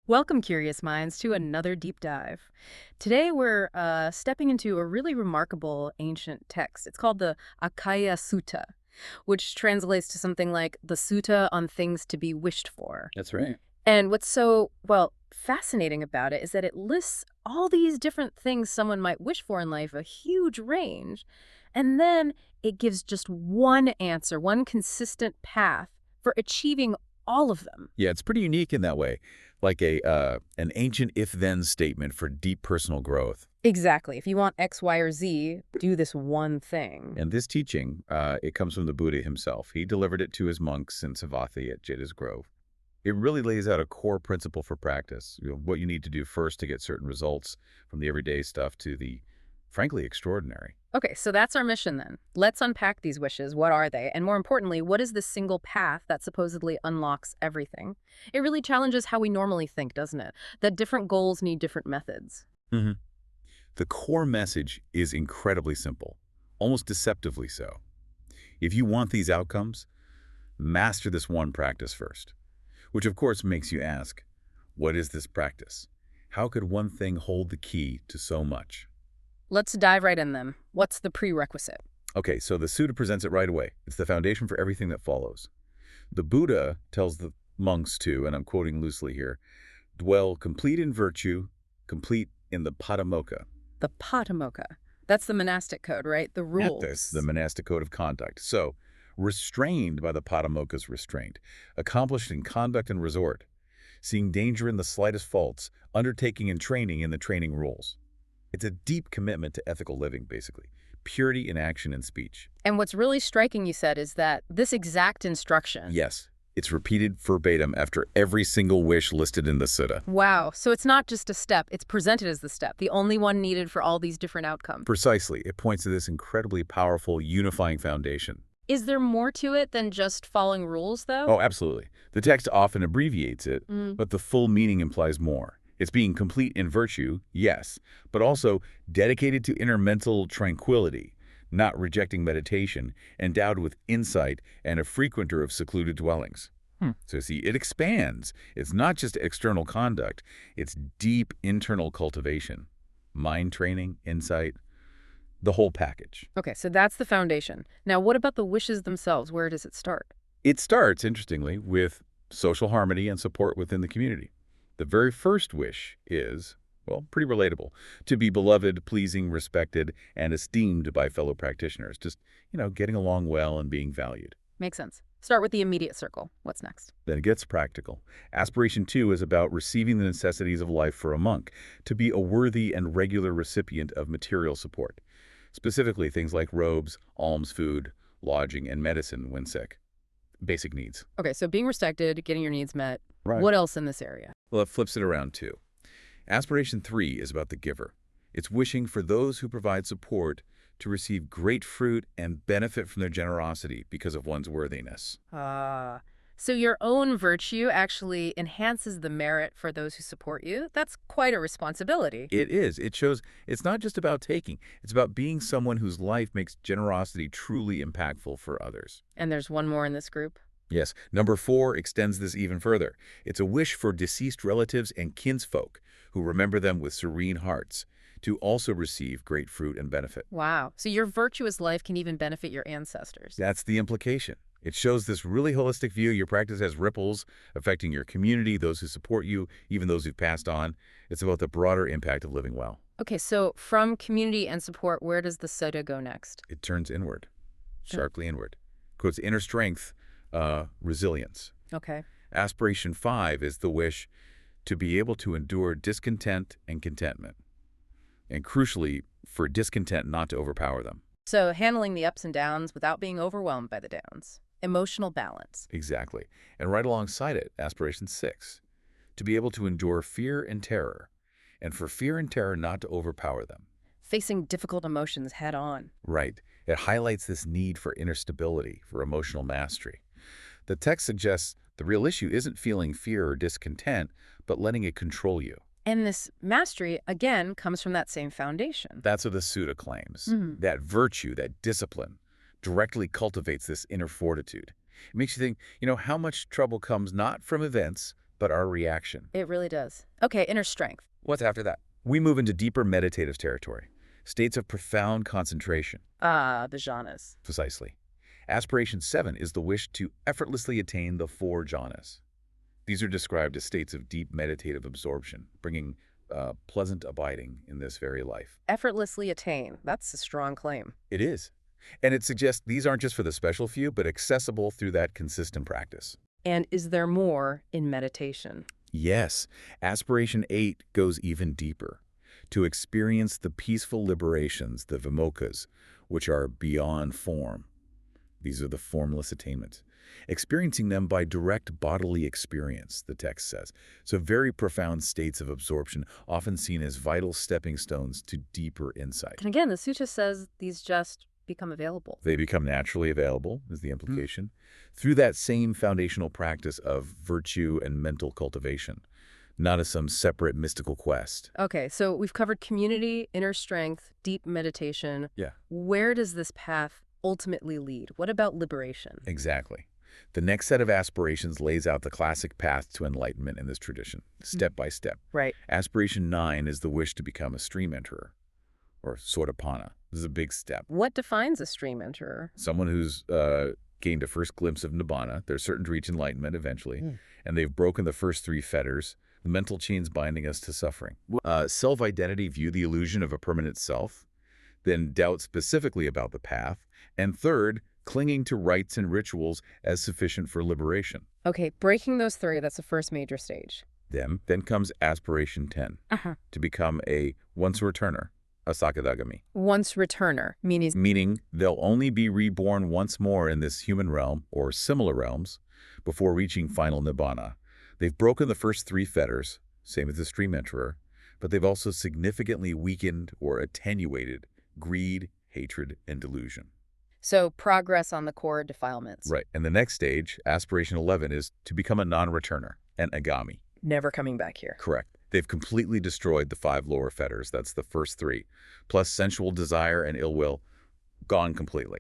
Welcome, curious minds, to another deep dive. Today we're stepping into a really remarkable ancient text. It's called the Ākaṅkheyyasuttam, which translates to something like the sutta on things to be wished for. That's right. And what's so, well, fascinating about it is that it lists all these different things someone might wish for in life, a huge range, and then it gives just one answer, one consistent path for achieving all of them. Yeah, it's pretty unique in that way, like an ancient if-then statement for deep personal growth. Exactly. If you want X, Y, or Z, do this one thing. And this teaching, it comes from the Buddha himself. He delivered it to his monks in Sāvatthī at Jeta's Grove. It really lays out a core principle for practice, what you need to do first to get certain results, from the everyday stuff to the, frankly, extraordinary. Okay, so that's our mission then. Let's unpack these wishes. What are they? And more importantly, what is the single path that supposedly unlocks everything? It really challenges how we normally think, doesn't it? That different goals need different methods. Mm-hmm. The core message is incredibly simple, almost deceptively so. If you want these outcomes, master this one practice first. Which of course makes you ask, what is this practice? How could one thing hold the key to so much? Let's dive right in then. What's the prerequisite? Okay, so the sutta presents it right away. It's the foundation for everything that follows. The Buddha tells the monks to, and I'm quoting loosely here, dwell complete in virtue, complete in the patimokkha. The patimokkha. That's the monastic code, right? The rules. That's the monastic code of conduct. So, restrained by the patimokkha's restraint, accomplished in conduct and resort, seeing danger in the slightest faults, undertaking and training in the training rules. It's a deep commitment to ethical living, basically. Purity in action and speech. And what's really striking, you said, is that this exact instruction. Yes, it's repeated verbatim after every single wish listed in the sutta. Wow. So it's not just a step. It's presented as the step, the only one needed for all these different outcomes. Precisely. It points to this incredibly powerful, unifying foundation. Is there more to it than just following rules, though? Oh, absolutely. The text often abbreviates it, but the full meaning implies more. It's being complete in virtue, yes, but also dedicated to inner mental tranquility, not rejecting meditation, endowed with insight, and a frequenter of secluded dwellings. So see, it expands. It's not just external conduct. It's deep internal cultivation, mind training, insight, the whole package. Okay, so that's the foundation. Now, what about the wishes themselves? Where does it start? It starts, interestingly, with social harmony and support within the community. The very first wish is, well, pretty relatable, to be beloved, pleasing, respected, and esteemed by fellow practitioners. Just, getting along well and being valued. Makes sense. Start with the immediate circle. What's next? Then it gets practical. Aspiration 2 is about receiving the necessities of life for a monk, to be a worthy and regular recipient of material support. Specifically, things like robes, alms, food, lodging, and medicine when sick. Basic needs. Okay, so being respected, getting your needs met. Right. What else in this area? Well, it flips it around too. Aspiration 3 is about the giver. It's wishing for those who provide support to receive great fruit and benefit from their generosity because of one's worthiness. So your own virtue actually enhances the merit for those who support you? That's quite a responsibility. It is. It shows it's not just about taking. It's about being someone whose life makes generosity truly impactful for others. And there's one more in this group? Yes. Number 4 extends this even further. It's a wish for deceased relatives and kinsfolk who remember them with serene hearts to also receive great fruit and benefit. Wow. So your virtuous life can even benefit your ancestors. That's the implication. It shows this really holistic view. Your practice has ripples affecting your community, those who support you, even those who've passed on. It's about the broader impact of living well. Okay, so from community and support, where does the sutta go next? It turns inward, sharply inward. Quotes inner strength, resilience. Okay. Aspiration 5 is the wish to be able to endure discontent and contentment. And crucially, for discontent not to overpower them. So handling the ups and downs without being overwhelmed by the downs. Emotional balance. Exactly. And right alongside it, Aspiration 6, to be able to endure fear and terror, and for fear and terror not to overpower them. Facing difficult emotions head on. Right. It highlights this need for inner stability, for emotional mastery. The text suggests the real issue isn't feeling fear or discontent, but letting it control you. And this mastery, again, comes from that same foundation. That's what the sutta claims. That virtue, that discipline, directly cultivates this inner fortitude. It makes you think, how much trouble comes not from events, but our reaction. It really does. Okay, inner strength. What's after that? We move into deeper meditative territory, states of profound concentration. The jhanas. Precisely. Aspiration 7 is the wish to effortlessly attain the 4 jhanas. These are described as states of deep meditative absorption, bringing pleasant abiding in this very life. Effortlessly attain. That's a strong claim. It is. And it suggests these aren't just for the special few, but accessible through that consistent practice. And is there more in meditation? Yes. Aspiration 8 goes even deeper, to experience the peaceful liberations, the vimokkha's, which are beyond form. These are the formless attainments. Experiencing them by direct bodily experience, the text says. So very profound states of absorption, often seen as vital stepping stones to deeper insight. And again, the sutta says these just become available. They become naturally available, is the implication, through that same foundational practice of virtue and mental cultivation, not as some separate mystical quest. Okay, so we've covered community, inner strength, deep meditation. Yeah. Where does this path ultimately lead? What about liberation? Exactly. The next set of aspirations lays out the classic path to enlightenment in this tradition, step by step. Right. Aspiration 9 is the wish to become a stream enterer, or sotapanna. This is a big step. What defines a stream enterer? Someone who's gained a first glimpse of nibbana. They're certain to reach enlightenment eventually, and they've broken the first 3 fetters, the mental chains binding us to suffering. Self-identity, view the illusion of a permanent self, then doubt specifically about the path, and third, clinging to rites and rituals as sufficient for liberation. Okay, breaking those 3, that's the first major stage. Then comes aspiration 10, to become a once-returner, a sakadagami. Once returner, Meaning they'll only be reborn once more in this human realm or similar realms before reaching final nibbana. They've broken the first 3 fetters, same as the stream enterer, but they've also significantly weakened or attenuated greed, hatred, and delusion. So progress on the core defilements. Right. And the next stage, aspiration 11, is to become a non-returner, an agami. Never coming back here. Correct. They've completely destroyed the 5 lower fetters. That's the first 3. Plus sensual desire and ill will, gone completely.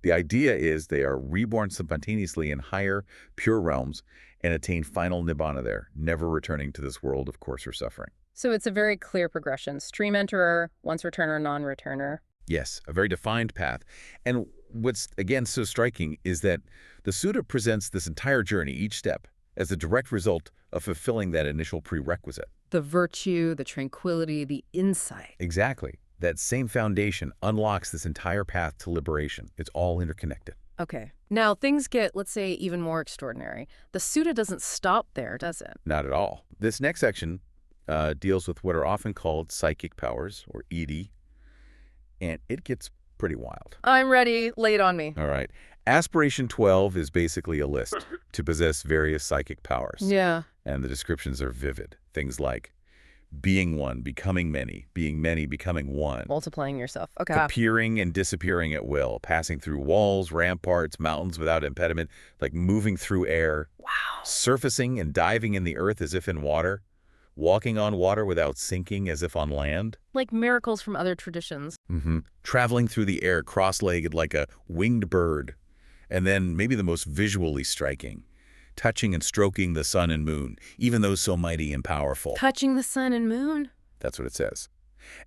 The idea is they are reborn spontaneously in higher, pure realms and attain final nibbana there, never returning to this world of coarser suffering. So it's a very clear progression. Stream enterer, once returner, non-returner. Yes, a very defined path. And what's, again, so striking is that the sutta presents this entire journey, each step, as a direct result of fulfilling that initial prerequisite. The virtue, the tranquility, the insight. Exactly. That same foundation unlocks this entire path to liberation. It's all interconnected. Okay. Now, things get, let's say, even more extraordinary. The sutta doesn't stop there, does it? Not at all. This next section deals with what are often called psychic powers, or iddhi, and it gets pretty wild. I'm ready. Lay it on me. All right. Aspiration 12 is basically a list to possess various psychic powers. Yeah. And the descriptions are vivid. Things like being one, becoming many, being many, becoming one. Multiplying yourself. Okay. Appearing and disappearing at will, passing through walls, ramparts, mountains without impediment, like moving through air. Wow. Surfacing and diving in the earth as if in water. Walking on water without sinking as if on land. Like miracles from other traditions. Traveling through the air cross-legged like a winged bird. And then maybe the most visually striking, touching and stroking the sun and moon, even those so mighty and powerful. Touching the sun and moon? That's what it says.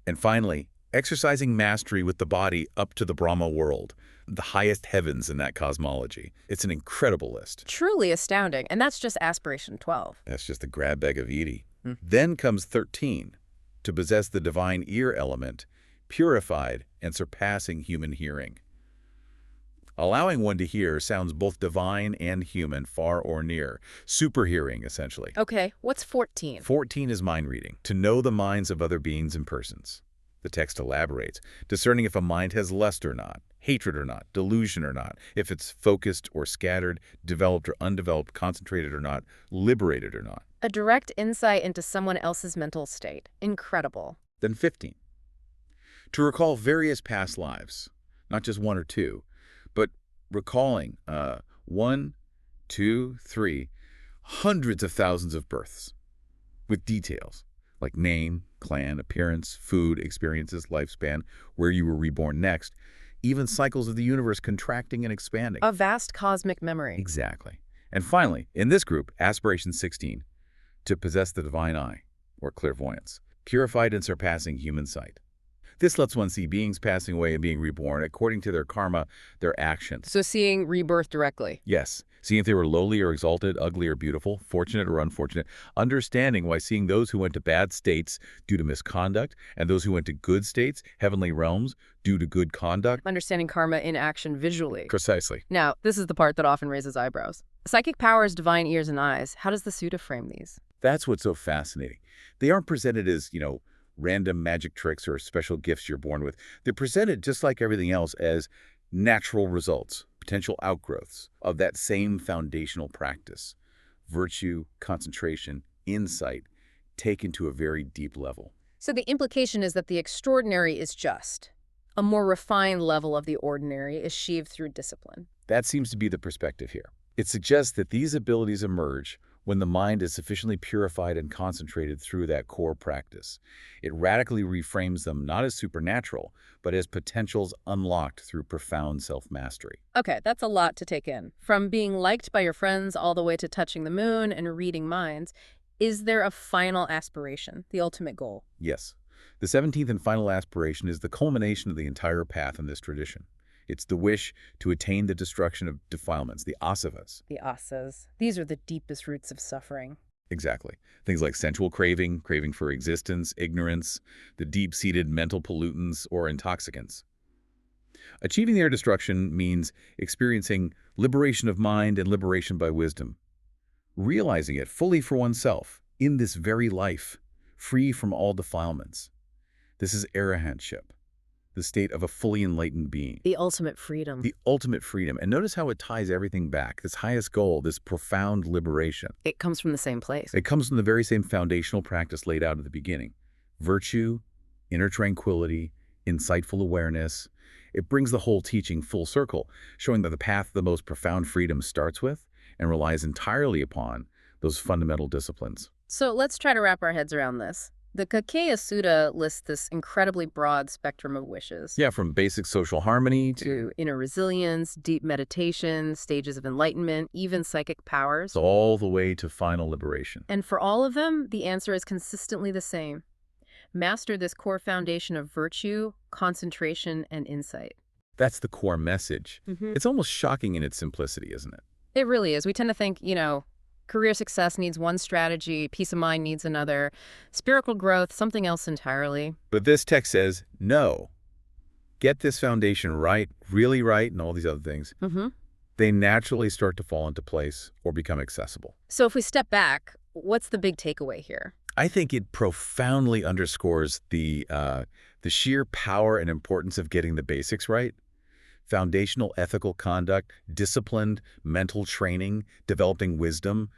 And finally, exercising mastery with the body up to the Brahma world, the highest heavens in that cosmology. It's an incredible list. Truly astounding. And that's just aspiration 12. That's just a grab bag of iddhi. Then comes 13, to possess the divine ear element, purified and surpassing human hearing. Allowing one to hear sounds both divine and human, far or near. Super hearing, essentially. Okay, what's 14? 14 is mind reading, to know the minds of other beings and persons. The text elaborates, discerning if a mind has lust or not, hatred or not, delusion or not, if it's focused or scattered, developed or undeveloped, concentrated or not, liberated or not. A direct insight into someone else's mental state. Incredible. Then 15. To recall various past lives, not just 1 or 2, but recalling 1, 2, 3, hundreds of thousands of births with details like name, clan, appearance, food, experiences, lifespan, where you were reborn next, even cycles of the universe contracting and expanding. A vast cosmic memory. Exactly. And finally, in this group, aspiration 16, to possess the divine eye, or clairvoyance, purified and surpassing human sight. This lets one see beings passing away and being reborn according to their karma, their actions. So seeing rebirth directly. Yes, seeing if they were lowly or exalted, ugly or beautiful, fortunate or unfortunate, understanding why seeing those who went to bad states due to misconduct and those who went to good states, heavenly realms, due to good conduct. Understanding karma in action visually. Precisely. Now, this is the part that often raises eyebrows. Psychic powers, divine ears and eyes. How does the sutta frame these? That's what's so fascinating. They aren't presented as, random magic tricks or special gifts you're born with. They're presented just like everything else as natural results, potential outgrowths of that same foundational practice. Virtue, concentration, insight, taken to a very deep level. So the implication is that the extraordinary is just. A more refined level of the ordinary is achieved through discipline. That seems to be the perspective here. It suggests that these abilities emerge when the mind is sufficiently purified and concentrated through that core practice. It radically reframes them not as supernatural, but as potentials unlocked through profound self-mastery. Okay, that's a lot to take in. From being liked by your friends all the way to touching the moon and reading minds, is there a final aspiration, the ultimate goal? Yes. The 17th and final aspiration is the culmination of the entire path in this tradition. It's the wish to attain the destruction of defilements, the asavas. The asas. These are the deepest roots of suffering. Exactly. Things like sensual craving, craving for existence, ignorance, the deep-seated mental pollutants or intoxicants. Achieving their destruction means experiencing liberation of mind and liberation by wisdom. Realizing it fully for oneself, in this very life, free from all defilements. This is arahantship, the state of a fully enlightened being. The ultimate freedom. The ultimate freedom. And notice how it ties everything back. This highest goal, this profound liberation. It comes from the same place. It comes from the very same foundational practice laid out at the beginning. Virtue, inner tranquility, insightful awareness. It brings the whole teaching full circle, showing that the path of the most profound freedom starts with and relies entirely upon those fundamental disciplines. So let's try to wrap our heads around this. The Ākaṅkheyyasuttam Sutta lists this incredibly broad spectrum of wishes. Yeah, from basic social harmony to inner resilience, deep meditation, stages of enlightenment, even psychic powers. all the way to final liberation. And for all of them, the answer is consistently the same. Master this core foundation of virtue, concentration, and insight. That's the core message. It's almost shocking in its simplicity, isn't it? It really is. We tend to think, career success needs one strategy, peace of mind needs another, spiritual growth, something else entirely. But this text says, no. Get this foundation right, really right, and all these other things. They naturally start to fall into place or become accessible. So if we step back, what's the big takeaway here? I think it profoundly underscores the sheer power and importance of getting the basics right. Foundational ethical conduct, disciplined mental training, developing wisdom.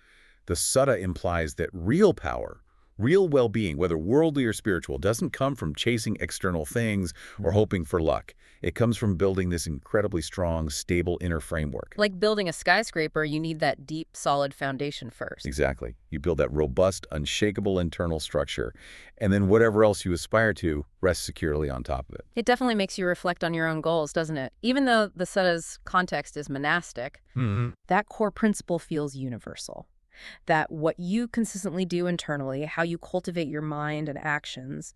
The sutta implies that real power, real well-being, whether worldly or spiritual, doesn't come from chasing external things or hoping for luck. It comes from building this incredibly strong, stable inner framework. Like building a skyscraper, you need that deep, solid foundation first. Exactly. You build that robust, unshakable internal structure, and then whatever else you aspire to rests securely on top of it. It definitely makes you reflect on your own goals, doesn't it? Even though the sutta's context is monastic, that core principle feels universal. That what you consistently do internally, how you cultivate your mind and actions,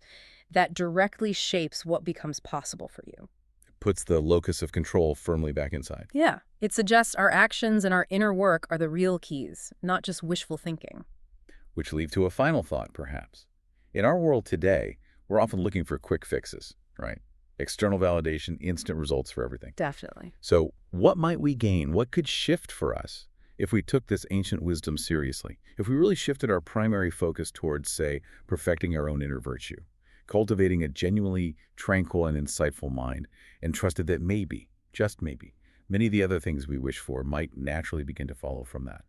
that directly shapes what becomes possible for you. Puts the locus of control firmly back inside. Yeah. It suggests our actions and our inner work are the real keys, not just wishful thinking. Which lead to a final thought, perhaps. In our world today, we're often looking for quick fixes, right? External validation, instant results for everything. Definitely. So what might we gain? What could shift for us if we took this ancient wisdom seriously? If we really shifted our primary focus towards, say, perfecting our own inner virtue, cultivating a genuinely tranquil and insightful mind, and trusted that maybe, just maybe, many of the other things we wish for might naturally begin to follow from that.